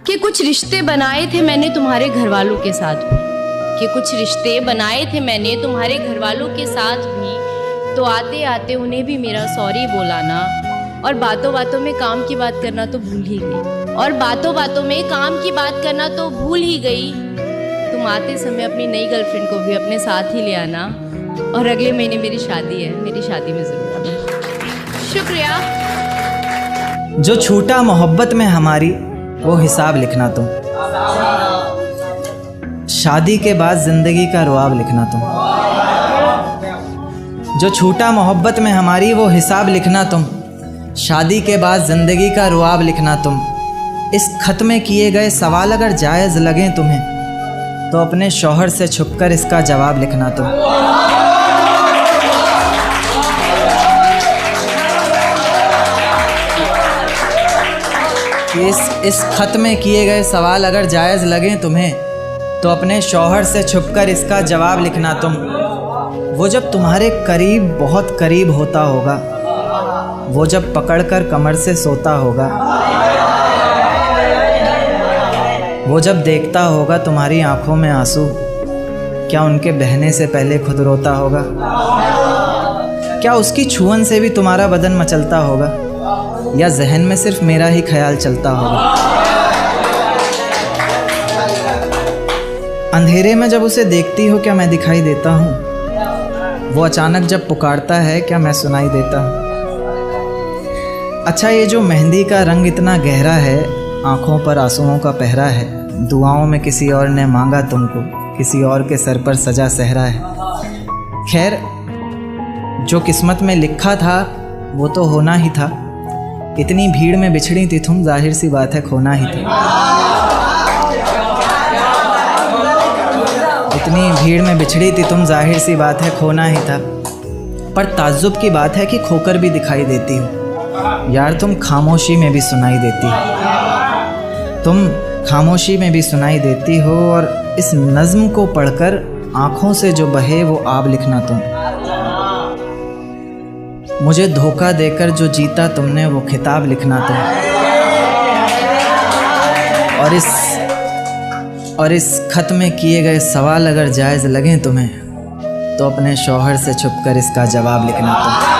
कि कुछ रिश्ते बनाए थे मैंने तुम्हारे घर वालों के साथ भी, कि कुछ रिश्ते बनाए थे मैंने तुम्हारे घर वालों के साथ भी, तो आते आते उन्हें भी मेरा सॉरी बोलाना, और बातों बातों में काम की बात करना तो भूल ही गई, और बातों बातों में काम की बात करना तो भूल ही गई। तुम आते समय अपनी नई गर्लफ्रेंड को भी अपने साथ ही ले आना, और अगले महीने मेरी शादी है, मेरी शादी में ज़रूर आना। शुक्रिया। जो छूटा मोहब्बत में हमारी वो हिसाब लिखना तुम, शादी के बाद ज़िंदगी का रुआब लिखना तुम। जो छूटा मोहब्बत में हमारी वो हिसाब लिखना तुम, शादी के बाद ज़िंदगी का रुआब लिखना तुम। इस खत में किए गए सवाल अगर जायज़ लगें तुम्हें तो अपने शौहर से छुपकर इसका जवाब लिखना तुम। इस खत में किए गए सवाल अगर जायज़ लगें तुम्हें तो अपने शौहर से छुपकर इसका जवाब लिखना तुम। वो जब तुम्हारे करीब बहुत करीब होता होगा, वो जब पकड़कर कमर से सोता होगा, वो जब देखता होगा तुम्हारी आंखों में आंसू, क्या उनके बहने से पहले खुद रोता होगा? क्या उसकी छुअन से भी तुम्हारा बदन मचलता होगा, या जहन में सिर्फ मेरा ही ख्याल चलता होगा? अंधेरे में जब उसे देखती हो क्या मैं दिखाई देता हूँ? वो अचानक जब पुकारता है क्या मैं सुनाई देता हूँ? अच्छा, ये जो मेहंदी का रंग इतना गहरा है, आँखों पर आंसुओं का पहरा है, दुआओं में किसी और ने मांगा तुमको, किसी और के सर पर सजा सहरा है। खैर, जो किस्मत में लिखा था वो तो होना ही था। इतनी भीड़ में बिछड़ी थी तुम, जाहिर सी बात है खोना ही था। इतनी भीड़ में बिछड़ी थी तुम, जाहिर सी बात है खोना ही था। पर ताज्जुब की बात है कि खोकर भी दिखाई देती हो यार, तुम खामोशी में भी सुनाई देती हो, तुम खामोशी में भी सुनाई देती हो। और इस नज़्म को पढ़कर आँखों से जो बहे वो आब लिखना तुम। मुझे धोखा देकर जो जीता तुमने वो खिताब लिखना तुम। और इस खत में किए गए सवाल अगर जायज़ लगें तुम्हें तो अपने शौहर से छुपकर इसका जवाब लिखना तुम।